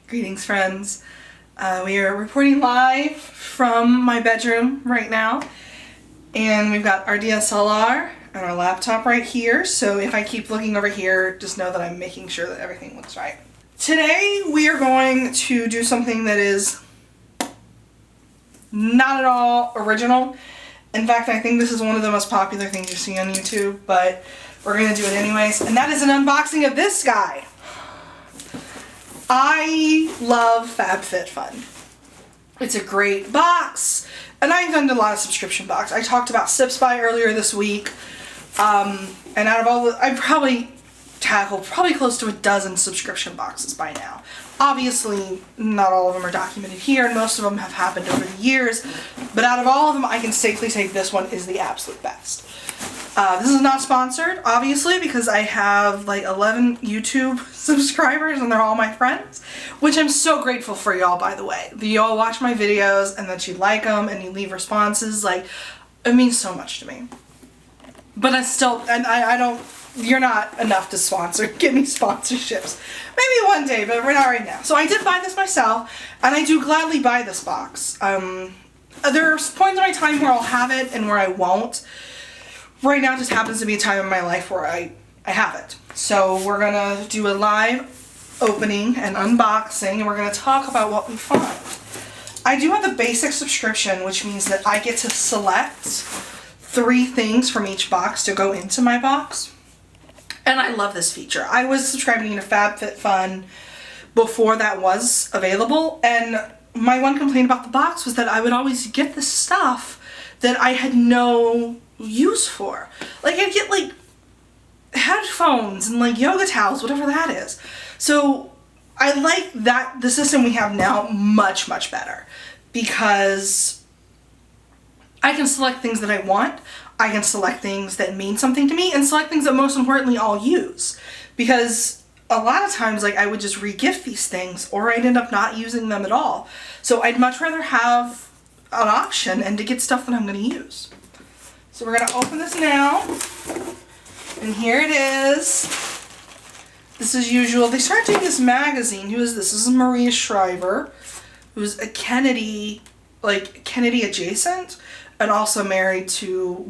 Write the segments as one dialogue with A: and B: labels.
A: Greetings, friends. We are reporting live from my bedroom right now, and we've got our DSLR and our laptop right here, so if I keep looking over here, just know that I'm making sure that everything looks right. Today we are going to do something that is not at all original. In fact, I think this is one of the most popular things you see on YouTube, but we're going to do it anyways, and that is an unboxing of this guy. I love FabFitFun. It's a great box, and I've done a lot of subscription box. I talked about Sips By earlier this week, and out of all the, I've probably tackled close to a dozen subscription boxes by now. Obviously, not all of them are documented here, and most of them have happened over the years, but out of all of them, I can safely say this one is the absolute best. This is not sponsored, obviously, because I have like 11 YouTube subscribers and they're all my friends, which I'm so grateful for y'all, by the way. That y'all watch my videos and that you like them and you leave responses. Like, it means so much to me. But it's still, and I don't, you're not enough to sponsor, give me sponsorships. Maybe one day, but we're not right now. So I did buy this myself, and I do gladly buy this box. There's points in my time where I'll have it and where I won't. Right now just happens to be a time in my life where I have it. So we're gonna do a live opening and unboxing, and we're gonna talk about what we find. I do have the basic subscription, which means that I get to select 3 things from each box to go into my box. And I love this feature. I was subscribing to FabFitFun before that was available, and my one complaint about the box was that I would always get the stuff that I had no use for. Like, I'd get like headphones and like yoga towels, whatever that is. So I like that the system we have now much better, because I can select things that I want, I can select things that mean something to me, and select things that most importantly I'll use. Because a lot of times, like, I would just re-gift these things, or I'd end up not using them at all. So I'd much rather have an option and to get stuff that I'm going to use. So we're going to open this now, and here it is. This is usual. They started doing this magazine. Who is this? This is Maria Shriver, who's a Kennedy, like Kennedy adjacent, and also was married to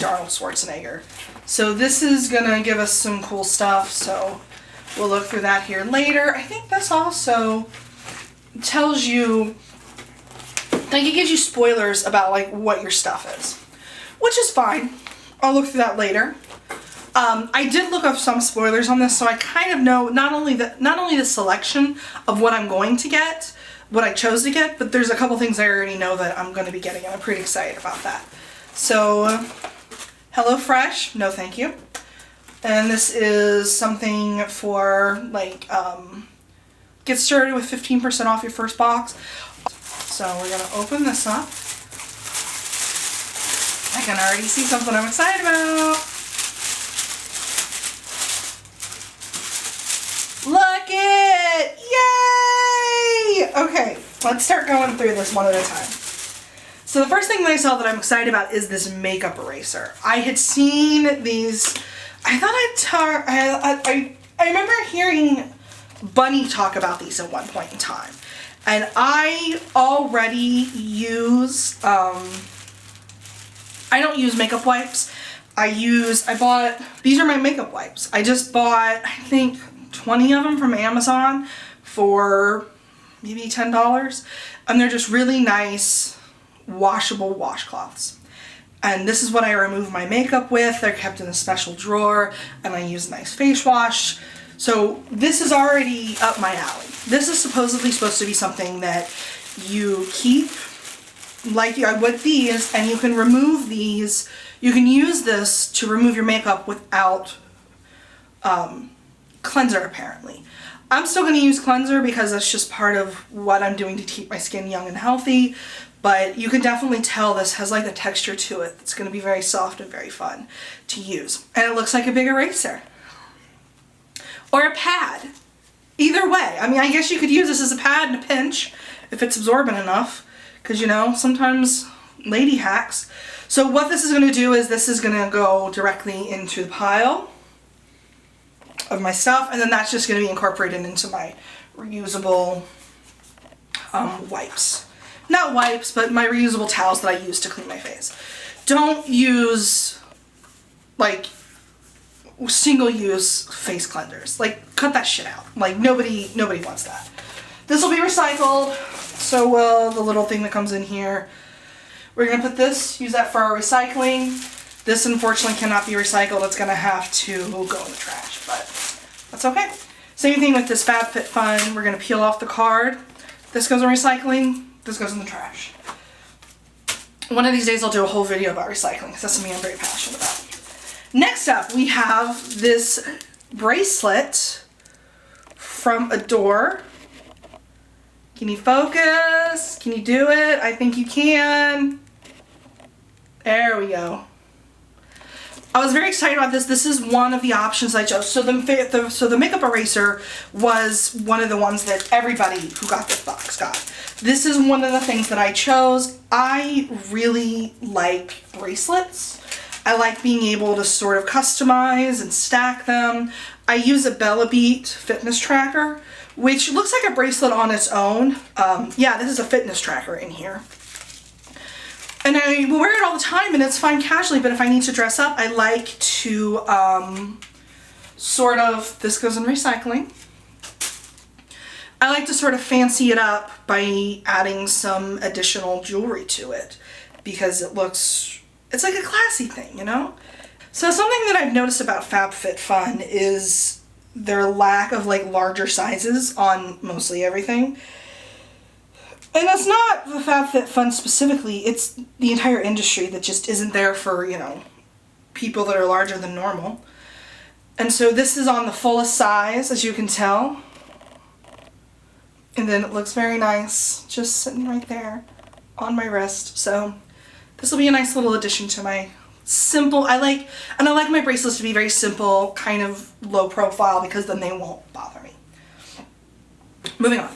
A: Arnold Schwarzenegger. So this is going to give us some cool stuff, so we'll look through that here later. I think this also tells you, like, it gives you spoilers about like what your stuff is, which is fine. I'll look through that later. I did look up some spoilers on this, so I kind of know not only the selection of what I'm going to get, what I chose to get, but there's a couple things I already know that I'm going to be getting, and I'm pretty excited about that. So, HelloFresh, no thank you. And this is something for, like, get started with 15% off your first box. So we're going to open this up. I can already see something I'm excited about. Look it! Yay! Okay, let's start going through this one at a time. So the first thing that I saw that I'm excited about is this makeup eraser. I had seen these, I thought I remember hearing Bunny talk about these at one point in time. And I already use, I don't use makeup wipes. These are my makeup wipes. I just bought, I think, 20 of them from Amazon for maybe $10. And they're just really nice, washable washcloths. And this is what I remove my makeup with. They're kept in a special drawer, and I use a nice face wash. So this is already up my alley. This is supposedly supposed to be something that you keep, like with these, and you can remove these. You can use this to remove your makeup without cleanser, apparently. I'm still going to use cleanser because that's just part of what I'm doing to keep my skin young and healthy, but you can definitely tell this has like a texture to it. It's going to be very soft and very fun to use. And it looks like a big eraser. Or a pad. Either way. I mean, I guess you could use this as a pad in a pinch if it's absorbent enough, because, you know, sometimes lady hacks. So what this is going to do is this is going to go directly into the pile of my stuff, and then that's just going to be incorporated into my reusable wipes. Not wipes, but my reusable towels that I use to clean my face. Don't use, like, single-use face cleansers. Like, cut that shit out. Like, nobody wants that. This will be recycled. So will the little thing that comes in here. We're going to put this, use that for our recycling. This, unfortunately, cannot be recycled. It's going to have to go in the trash, but that's okay. Same thing with this FabFitFun. We're going to peel off the card. This goes in recycling. This goes in the trash. One of these days I'll do a whole video about recycling because that's something I'm very passionate about. Next up, we have this bracelet from Adore. Can you focus? Can you do it? I think you can. There we go. I was very excited about this. This is one of the options I chose. So the makeup eraser was one of the ones that everybody who got this box got. This is one of the things that I chose. I really like bracelets. I like being able to sort of customize and stack them. I use a Bella Beat fitness tracker, which looks like a bracelet on its own. Yeah, this is a fitness tracker in here. And I will wear it all the time and it's fine casually, but if I need to dress up, I like to sort of, this goes in recycling. I like to sort of fancy it up by adding some additional jewelry to it because it looks, it's like a classy thing, you know? So something that I've noticed about FabFitFun is their lack of like larger sizes on mostly everything. And it's not the FabFitFun specifically, it's the entire industry that just isn't there for, you know, people that are larger than normal. And so this is on the fullest size, as you can tell. And then it looks very nice, just sitting right there on my wrist. So this will be a nice little addition to my simple, I like my bracelets to be very simple, kind of low profile, because then they won't bother me. Moving on.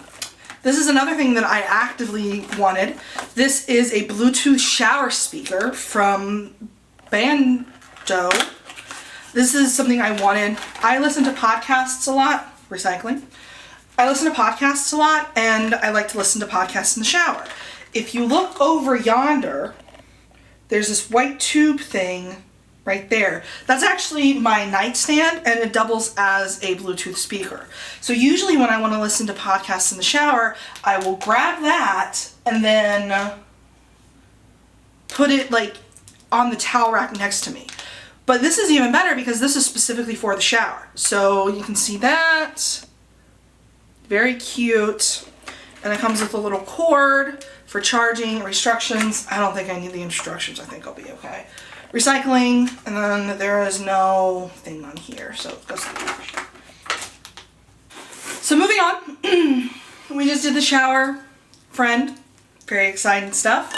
A: This is another thing that I actively wanted. This is a Bluetooth shower speaker from Banjo. This is something I wanted. I listen to podcasts a lot, recycling. I listen to podcasts a lot, and I like to listen to podcasts in the shower. If you look over yonder, there's this white tube thing right there. That's actually my nightstand, and it doubles as a Bluetooth speaker. So usually when I want to listen to podcasts in the shower, I will grab that and then put it like on the towel rack next to me. But this is even better because this is specifically for the shower. So you can see that. Very cute. And it comes with a little cord for charging, instructions. I don't think I need the instructions. I think I'll be okay. Recycling, and then there is no thing on here, so it goes to the trash. So moving on, we just did the shower, friend. Very exciting stuff.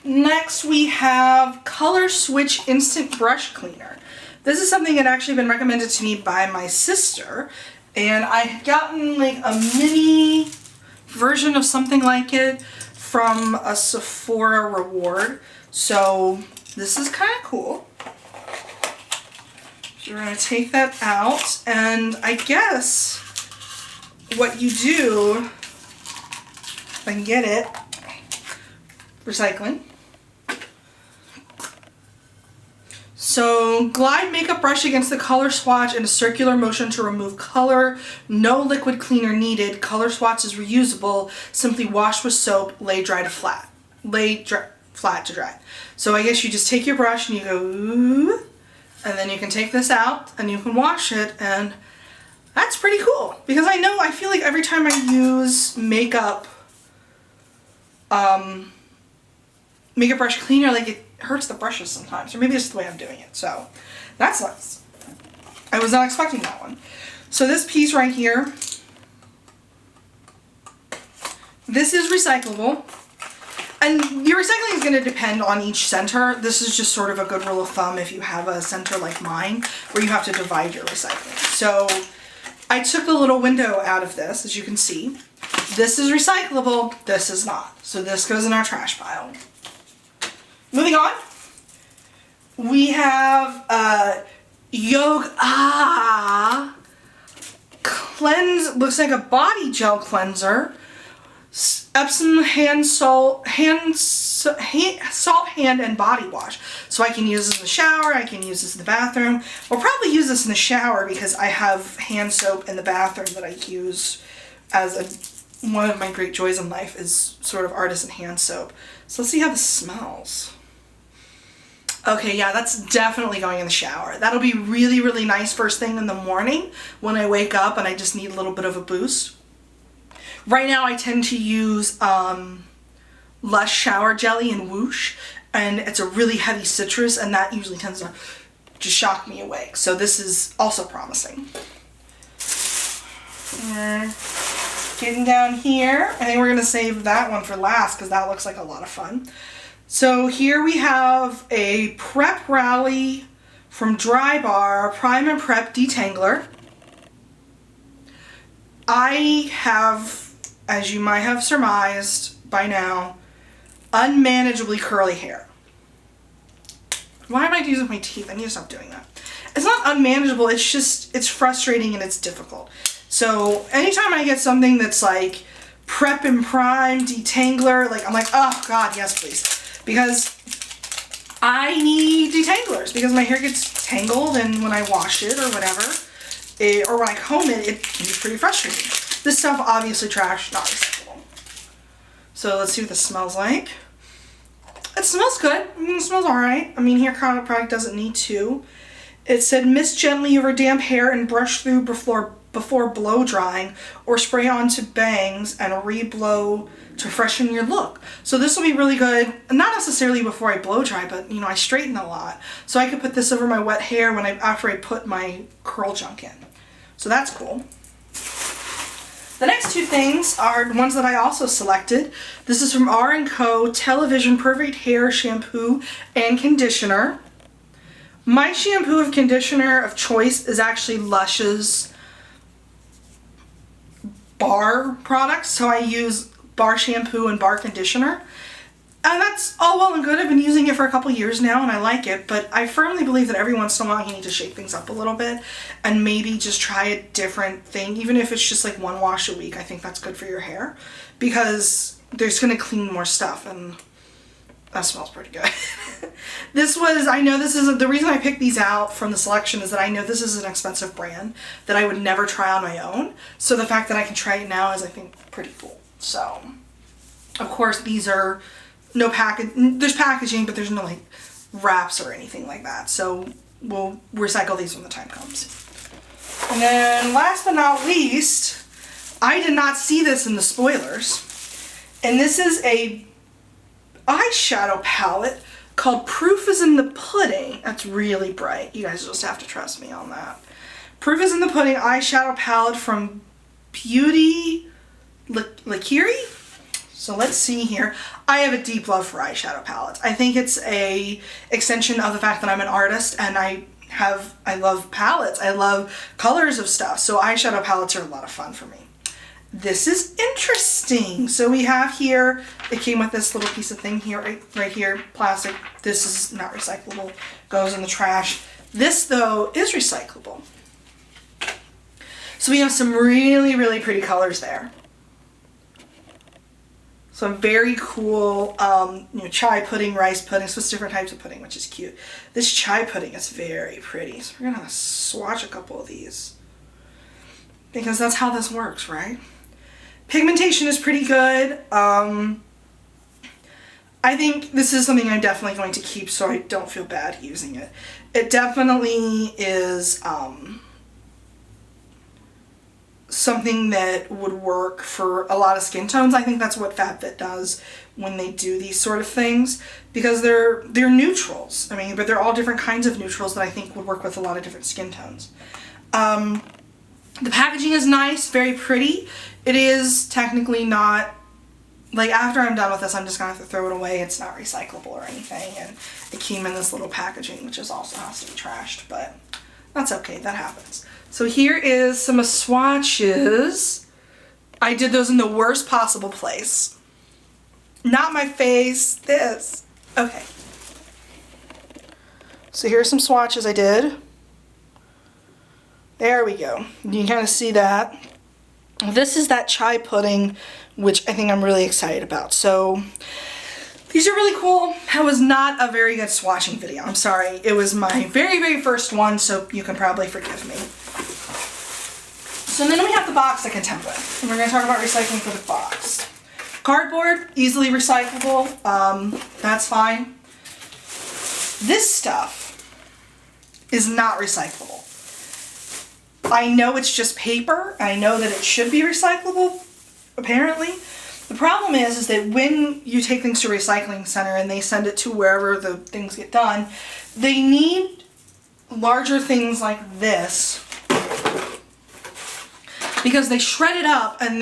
A: Next we have Color Switch Instant Brush Cleaner. This is something that actually been recommended to me by my sister. And I had gotten like a mini version of something like it from a Sephora reward. So this is kind of cool. So we're going to take that out. And I guess what you do, if I can get it, recycling. So, glide makeup brush against the color swatch in a circular motion to remove color. No liquid cleaner needed. Color swatch is reusable. Simply wash with soap. Lay flat to dry. So I guess you just take your brush and you go, ooh, and then you can take this out and you can wash it, and that's pretty cool. Because I feel like every time I use makeup brush cleaner, like it hurts the brushes sometimes, or maybe it's the way I'm doing it. So that's nice. I was not expecting that one. So this piece right here, this is recyclable, and your recycling is going to depend on each center. This is just sort of a good rule of thumb if you have a center like mine where you have to divide your recycling. So I took the little window out of this, as you can see. This is recyclable, this is not. So this goes in our trash pile. Moving on, we have Yoga Cleanse, looks like a body gel cleanser. Epsom salt hand and body wash. So I can use this in the shower, I can use this in the bathroom. I'll probably use this in the shower because I have hand soap in the bathroom that I use as one of my great joys in life is sort of artisan hand soap. So let's see how this smells. Okay, yeah, that's definitely going in the shower. That'll be really, really nice first thing in the morning when I wake up and I just need a little bit of a boost. Right now I tend to use Lush Shower Jelly in Whoosh, and it's a really heavy citrus, and that usually tends to just shock me awake. So this is also promising. Getting down here, I think we're going to save that one for last because that looks like a lot of fun. So here we have a Prep Rally from Dry Bar Prime and Prep Detangler. I have, as you might have surmised by now, unmanageably curly hair. Why am I using my teeth? I need to stop doing that. It's not unmanageable, it's just, it's frustrating and it's difficult. So anytime I get something that's like Prep and Prime Detangler, like I'm like, oh God, yes please. Because I need detanglers because my hair gets tangled, and when I wash it or whatever, or when I comb it, it can be pretty frustrating. This stuff obviously trash, not recyclable. So let's see what this smells like. It smells good. I mean, it smells alright. I mean, hair product doesn't need to. It said mist gently over damp hair and brush through before blow drying, or spray onto bangs and re-blow to freshen your look. So this will be really good, not necessarily before I blow dry, but you know, I straighten a lot. So I could put this over my wet hair after I put my curl junk in. So that's cool. The next two things are ones that I also selected. This is from R&Co Television Perfect Hair Shampoo and Conditioner. My shampoo and conditioner of choice is actually Lush's bar products. So I use bar shampoo and bar conditioner. And that's all well and good. I've been using it for a couple years now and I like it, but I firmly believe that every once in a while you need to shake things up a little bit and maybe just try a different thing. Even if it's just like one wash a week, I think that's good for your hair because there's going to clean more stuff, and that smells pretty good. I know this is, the reason I picked these out from the selection is that I know this is an expensive brand that I would never try on my own. So the fact that I can try it now is, I think, pretty cool. So, of course, these are no there's packaging, but there's no like wraps or anything like that. So we'll recycle these when the time comes. And then last but not least, I did not see this in the spoilers. And this is a eyeshadow palette called Proof is in the Pudding. That's really bright. You guys just have to trust me on that. Proof is in the Pudding eyeshadow palette from Beauty Lakiri. So let's see here. I have a deep love for eyeshadow palettes. I think it's a extension of the fact that I'm an artist and I love palettes. I love colors of stuff. So eyeshadow palettes are a lot of fun for me. This is interesting. So we have here, it came with this little piece of thing here, right here, plastic. This is not recyclable, goes in the trash. This though is recyclable. So we have some really, really pretty colors there. Some very cool, chai pudding, rice pudding, so it's different types of pudding, which is cute. This chai pudding is very pretty, so we're gonna swatch a couple of these. Because that's how this works, right? Pigmentation is pretty good. I think this is something I'm definitely going to keep so I don't feel bad using it. It definitely is something that would work for a lot of skin tones. I think that's what FabFit does when they do these sort of things, because they're neutrals. I mean, but they're all different kinds of neutrals that I think would work with a lot of different skin tones. The packaging is nice, very pretty. It is technically not, like after I'm done with this, I'm just gonna have to throw it away. It's not recyclable or anything, and it came in this little packaging, which is also has to be trashed, but that's okay, that happens. So here is some of swatches. I did those in the worst possible place. Not my face, this. Okay. So here's some swatches I did. There we go. You can kind of see that. This is that chai pudding, which I think I'm really excited about. So these are really cool. That was not a very good swatching video. I'm sorry. It was my very, very first one, so you can probably forgive me. So then we have the box to contend with. And we're going to talk about recycling for the box. Cardboard, easily recyclable. That's fine. This stuff is not recyclable. I know it's just paper. I know that it should be recyclable, apparently. The problem is that when you take things to a recycling center and they send it to wherever the things get done, they need larger things like this because they shred it up and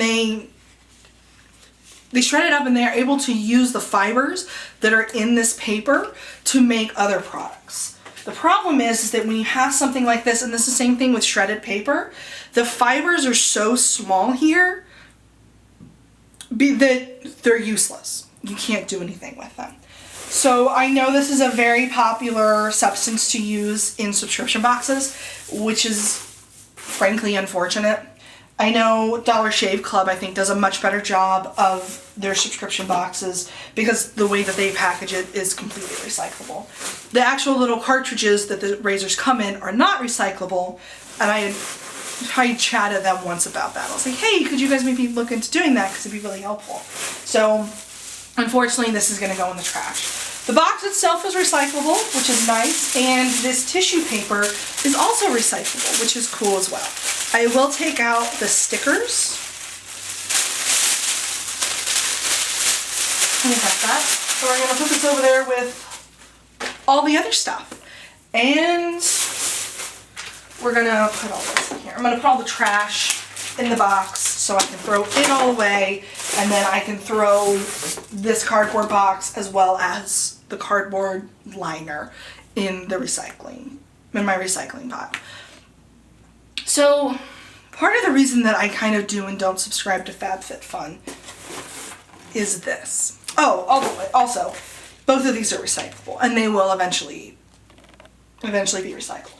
A: they're able to use the fibers that are in this paper to make other products. The problem is that when you have something like this, and this is the same thing with shredded paper, the fibers are so small here that they're useless. You can't do anything with them. So I know this is a very popular substance to use in subscription boxes, which is frankly unfortunate. I know Dollar Shave Club, I think, does a much better job of their subscription boxes because the way that they package it is completely recyclable. The actual little cartridges that the razors come in are not recyclable, and I chatted them once about that. I was like, hey, could you guys maybe look into doing that because it'd be really helpful. So unfortunately, this is going to go in the trash. The box itself is recyclable, which is nice, and this tissue paper is also recyclable, which is cool as well. I will take out the stickers. Let me cut that. So we're going to put this over there with all the other stuff. And we're going to put all this in here. I'm going to put all the trash in the box so I can throw it all away, and then I can throw this cardboard box as well as the cardboard liner in my recycling pile. So part of the reason that I kind of do and don't subscribe to FabFitFun is this. Oh, also, both of these are recyclable, and they will eventually be recycled.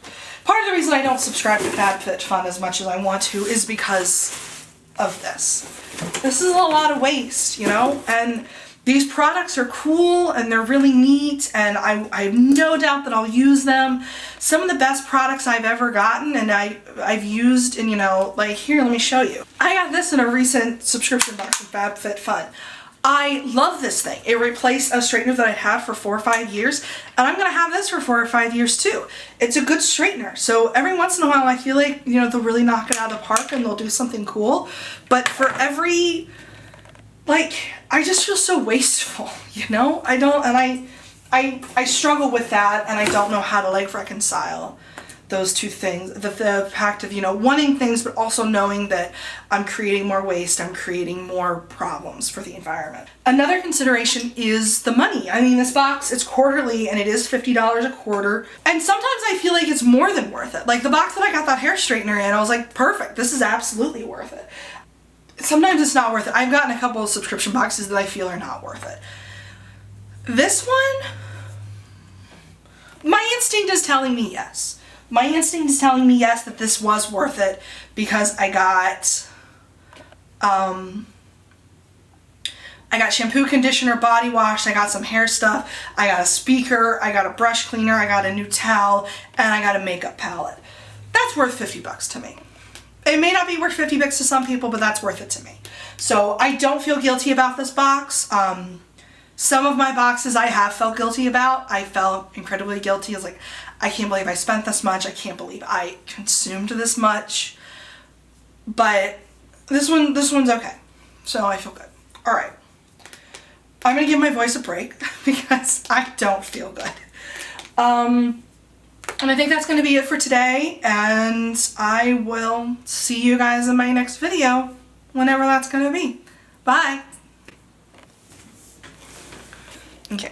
A: Part of the reason I don't subscribe to FabFitFun as much as I want to is because of this. This is a lot of waste, you know, and these products are cool and they're really neat, and I have no doubt that I'll use them. Some of the best products I've ever gotten and I've used, and you know, like here, let me show you. I got this in a recent subscription box with FabFitFun. I love this thing. It replaced a straightener that I had for 4 or 5 years, and I'm gonna have this for 4 or 5 years too. It's a good straightener, so every once in a while I feel like, you know, they'll really knock it out of the park and they'll do something cool, but for every, like, I just feel so wasteful, you know? I struggle with that, and I don't know how to like reconcile those two things. The fact of, you know, wanting things but also knowing that I'm creating more waste, I'm creating more problems for the environment. Another consideration is the money. I mean, this box, it's quarterly and it is $50 a quarter, and sometimes I feel like it's more than worth it. Like the box that I got that hair straightener in, I was like, perfect, this is absolutely worth it. Sometimes it's not worth it. I've gotten a couple of subscription boxes that I feel are not worth it. This one, my instinct is telling me yes. My instinct is telling me yes, that this was worth it because I got shampoo, conditioner, body wash, I got some hair stuff, I got a speaker, I got a brush cleaner, I got a new towel, and I got a makeup palette. That's worth 50 bucks to me. It may not be worth 50 bucks to some people, but that's worth it to me. So I don't feel guilty about this box. Some of my boxes I have felt guilty about. I felt incredibly guilty. I was like, I can't believe I spent this much. I can't believe I consumed this much. But this one's okay. So I feel good. All right. I'm going to give my voice a break because I don't feel good. And I think that's going to be it for today. And I will see you guys in my next video, whenever that's going to be. Bye. Okay.